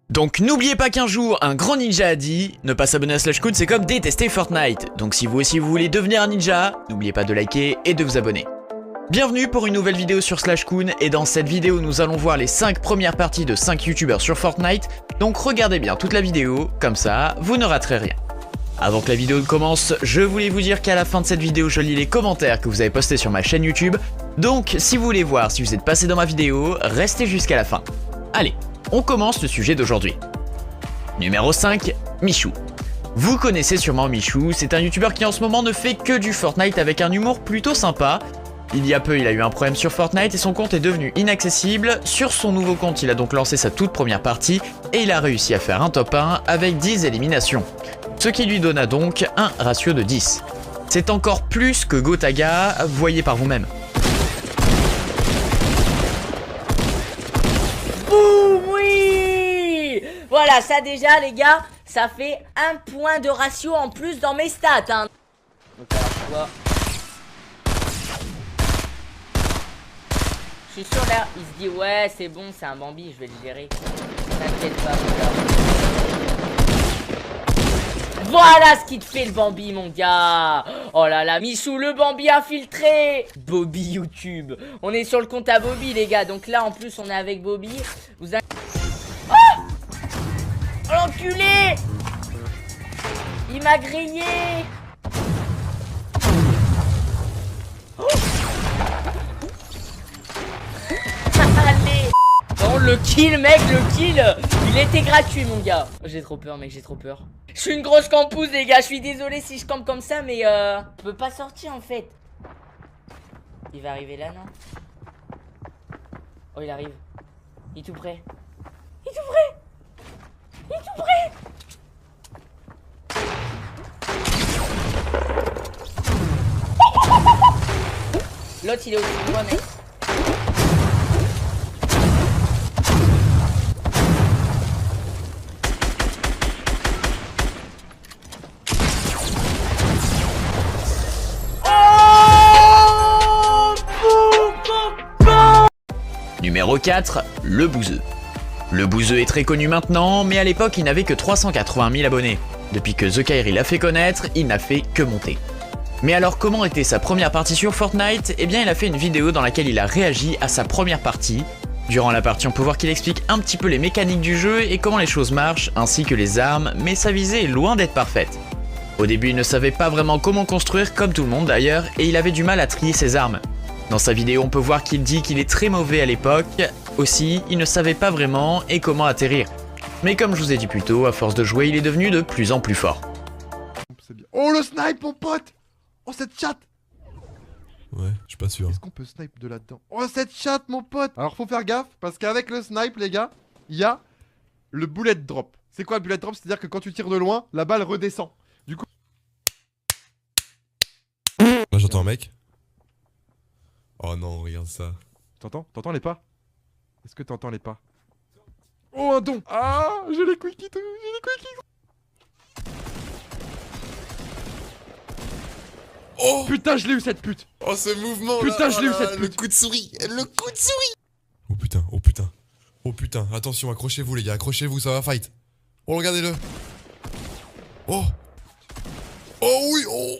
Donc n'oubliez pas qu'un jour, un grand ninja a dit, ne pas s'abonner à Slashcoon c'est comme détester Fortnite. Donc si vous aussi vous voulez devenir un ninja, n'oubliez pas de liker et de vous abonner. Bienvenue pour une nouvelle vidéo sur Slashcoon et dans cette vidéo nous allons voir les 5 premières parties de 5 youtubeurs sur Fortnite. Donc regardez bien toute la vidéo, comme ça vous ne raterez rien. Avant que la vidéo ne commence, je voulais vous dire qu'à la fin de cette vidéo je lis les commentaires que vous avez postés sur ma chaîne YouTube. Donc si vous voulez voir si vous êtes passé dans ma vidéo, restez jusqu'à la fin. Allez, on commence le sujet d'aujourd'hui. Numéro 5, Michou. Vous connaissez sûrement Michou, c'est un youtubeur qui en ce moment ne fait que du Fortnite avec un humour plutôt sympa. Il y a peu, il a eu un problème sur Fortnite et son compte est devenu inaccessible. Sur son nouveau compte, il a donc lancé sa toute première partie et il a réussi à faire un top 1 avec 10 éliminations. Ce qui lui donna donc un ratio de 10. C'est encore plus que Gotaga, voyez par vous-même. Boum, oui. Voilà, ça déjà les gars, ça fait un point de ratio en plus dans mes stats hein. Donc alors tu vois, je suis sûr là, il se dit ouais c'est bon, c'est un Bambi, je vais le gérer. T'inquiète pas mon gars. Voilà ce qui te fait le Bambi mon gars. Oh là là, Michou le Bambi infiltré. Bobby YouTube. On est sur le compte à Bobby les gars. Donc là en plus on est avec Bobby. Vous a... Oh, oh l'enculé. Il m'a grillé. Oh. Allez. Bon le kill mec, le kill il était gratuit mon gars. J'ai trop peur mec, j'ai trop peur. Je suis une grosse campouse les gars, je suis désolé si je campe comme ça mais je peux pas sortir en fait. Il va arriver là non? Oh il arrive. Il est tout près. Il est tout près. Il est tout près. L'autre il est au-dessus de moi mec. Numéro 4, le Bouzeux. Le Bouzeux est très connu maintenant, mais à l'époque il n'avait que 380 000 abonnés. Depuis que The Kairi l'a fait connaître, il n'a fait que monter. Mais alors comment était sa première partie sur Fortnite? Eh bien il a fait une vidéo dans laquelle il a réagi à sa première partie. Durant la partie on peut voir qu'il explique un petit peu les mécaniques du jeu et comment les choses marchent, ainsi que les armes, mais sa visée est loin d'être parfaite. Au début il ne savait pas vraiment comment construire, comme tout le monde d'ailleurs, et il avait du mal à trier ses armes. Dans sa vidéo, on peut voir qu'il dit qu'il est très mauvais à l'époque. Aussi, il ne savait pas vraiment et comment atterrir. Mais comme je vous ai dit plus tôt, à force de jouer, il est devenu de plus en plus fort. Oh le snipe mon pote. Oh cette chatte. Ouais, je suis pas sûr. Est-ce qu'on peut snipe de là-dedans? Oh cette chatte mon pote. Alors faut faire gaffe parce qu'avec le snipe les gars, il y a le bullet drop. C'est quoi le bullet drop? C'est-à-dire que quand tu tires de loin, la balle redescend. Du coup... Là j'entends un mec. Oh non, regarde ça. T'entends? T'entends les pas? Est-ce que t'entends les pas? Oh un don. Ah j'ai les quickies, j'ai les quickies. Oh putain je l'ai eu cette pute. Oh ce mouvement putain là, je l'ai eu cette le pute. coup de souris. Le coup de souris. Oh putain, oh putain. Oh putain, attention, accrochez-vous les gars, accrochez-vous, ça va fight. Oh regardez-le. Oh. Oh oui, oh.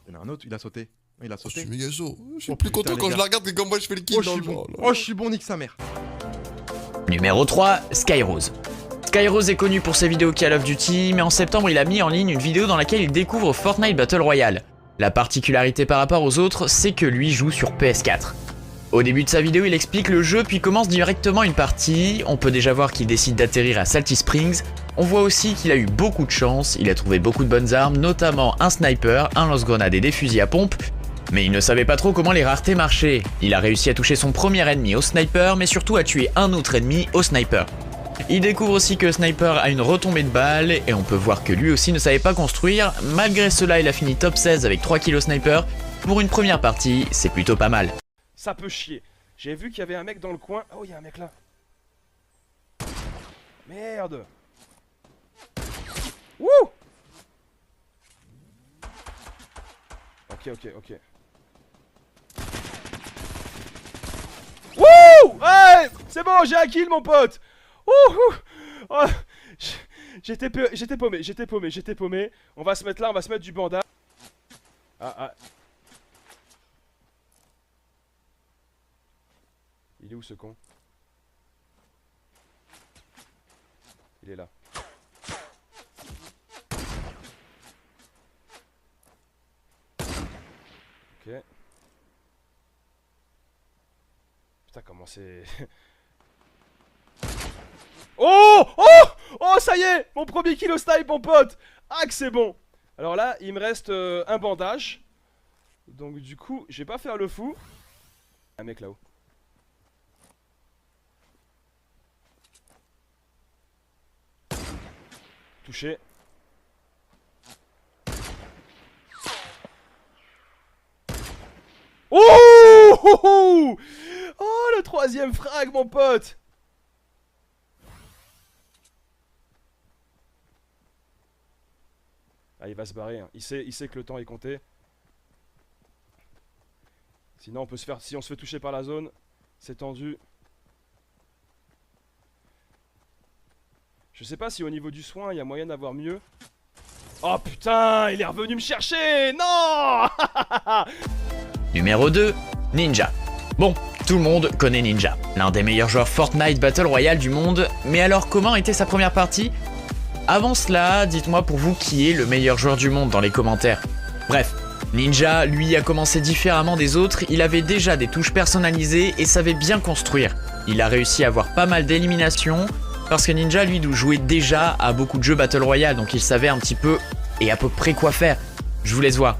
Il y en a un autre, il a sauté. Il a Oh, je sauté. suis méga chaud. Je suis Oh, plus putain, content les quand gars. je la regarde que quand moi je fais le kill Oh je dans suis le bon. genre, là. Oh je suis bon nique sa mère. Numéro 3, Skyrose. Skyrose est connu pour ses vidéos Call of Duty, mais en septembre il a mis en ligne une vidéo dans laquelle il découvre Fortnite Battle Royale. La particularité par rapport aux autres, c'est que lui joue sur PS4. Au début de sa vidéo, il explique le jeu puis commence directement une partie. On peut déjà voir qu'il décide d'atterrir à Salty Springs. On voit aussi qu'il a eu beaucoup de chance, il a trouvé beaucoup de bonnes armes, notamment un sniper, un lance-grenade et des fusils à pompe. Mais il ne savait pas trop comment les raretés marchaient. Il a réussi à toucher son premier ennemi au sniper, mais surtout à tuer un autre ennemi au sniper. Il découvre aussi que Sniper a une retombée de balles, et on peut voir que lui aussi ne savait pas construire. Malgré cela, il a fini top 16 avec 3 kills au sniper. Pour une première partie, c'est plutôt pas mal. Ça peut chier. J'ai vu qu'il y avait un mec dans le coin. Oh, il y a un mec là. Merde. Wouh. Ok. Wouh. Ouais. C'est bon, j'ai un kill mon pote. Ouh. Oh, j'étais paumé. On va se mettre là, on va se mettre du bandage. Ah. Il est où ce con? Il est là. Ok. Putain, comment c'est... Oh! Ça y est! Mon premier kill au snipe, mon pote! Ah, que c'est bon! Alors là, il me reste un bandage. Donc du coup, je vais pas faire le fou. Un mec là-haut. Touché. Oh! Oh, le troisième frag, mon pote! Ah, il va se barrer, hein. Il sait que le temps est compté. Sinon on peut se faire, si on se fait toucher par la zone, c'est tendu. Je sais pas si au niveau du soin il y a moyen d'avoir mieux. Oh putain, il est revenu me chercher. Non. Numéro 2, Ninja. Bon, tout le monde connaît Ninja, l'un des meilleurs joueurs Fortnite Battle Royale du monde, mais alors comment était sa première partie? Avant cela, dites-moi pour vous qui est le meilleur joueur du monde dans les commentaires. Bref, Ninja, lui, a commencé différemment des autres, il avait déjà des touches personnalisées et savait bien construire. Il a réussi à avoir pas mal d'éliminations, parce que Ninja, lui, jouait déjà à beaucoup de jeux Battle Royale, donc il savait un petit peu et à peu près quoi faire. Je vous laisse voir.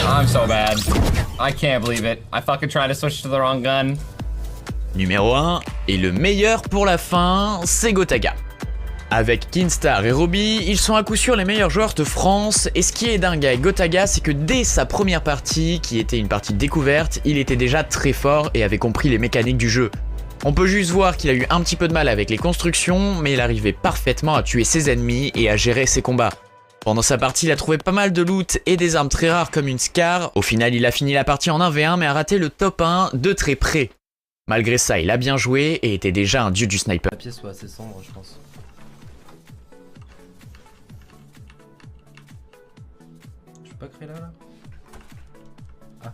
I'm so bad. I can't believe it. I fucking tried to switch to the wrong gun. Numéro 1, et le meilleur pour la fin, c'est Gotaga. Avec Kinstar et Robbie, ils sont à coup sûr les meilleurs joueurs de France, et ce qui est dingue avec Gotaga, c'est que dès sa première partie, qui était une partie de découverte, il était déjà très fort et avait compris les mécaniques du jeu. On peut juste voir qu'il a eu un petit peu de mal avec les constructions, mais il arrivait parfaitement à tuer ses ennemis et à gérer ses combats. Pendant sa partie, il a trouvé pas mal de loot et des armes très rares comme une Scar. Au final, il a fini la partie en 1v1 mais a raté le top 1 de très près. Malgré ça, il a bien joué et était déjà un dieu du sniper. La pièce soit assez sombre, je pense. Je peux pas créer là Ah.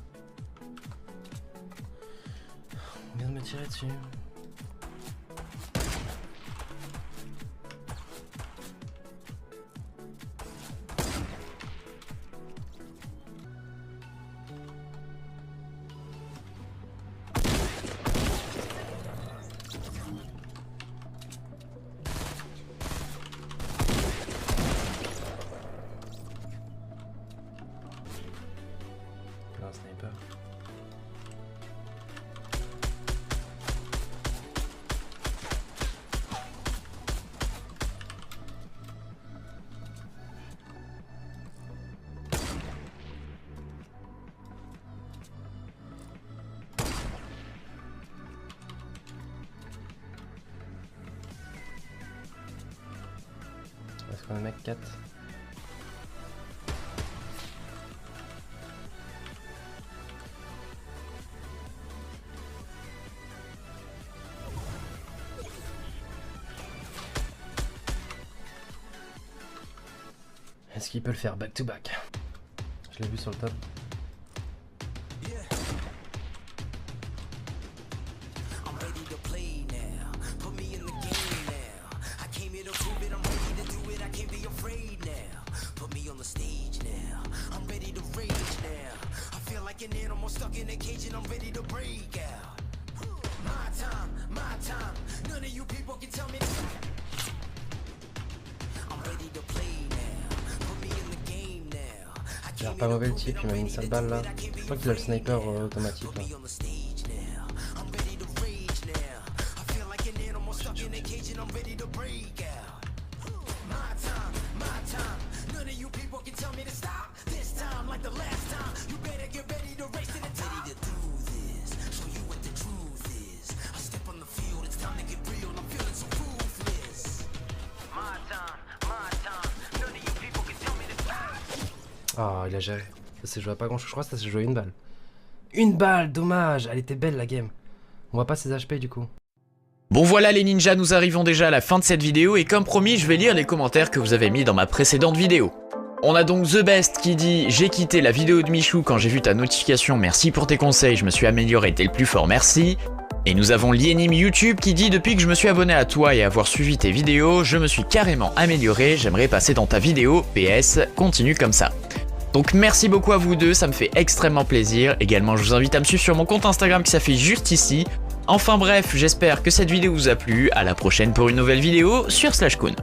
On vient de me tirer dessus. Un sniper. Un mec 4. Est-ce qu'il peut le faire back to back? Je l'ai vu sur le top. J'ai l'air pas mauvais le type, il m'a mis une sale balle là. Je crois qu'il a le sniper automatique là. Oh, il a géré. Ça s'est joué à pas grand chose, je crois que ça s'est joué à une balle. Une balle, dommage. Elle était belle la game. On voit pas ses HP du coup. Bon voilà les ninjas, nous arrivons déjà à la fin de cette vidéo et comme promis, je vais lire les commentaires que vous avez mis dans ma précédente vidéo. On a donc The Best qui dit « J'ai quitté la vidéo de Michou quand j'ai vu ta notification, merci pour tes conseils, je me suis amélioré, t'es le plus fort, merci ». Et nous avons Lienim YouTube qui dit « Depuis que je me suis abonné à toi et avoir suivi tes vidéos, je me suis carrément amélioré, j'aimerais passer dans ta vidéo, PS, continue comme ça ». Donc merci beaucoup à vous deux, ça me fait extrêmement plaisir. Également, je vous invite à me suivre sur mon compte Instagram qui s'affiche juste ici. Enfin bref, j'espère que cette vidéo vous a plu. À la prochaine pour une nouvelle vidéo sur Slashcoon.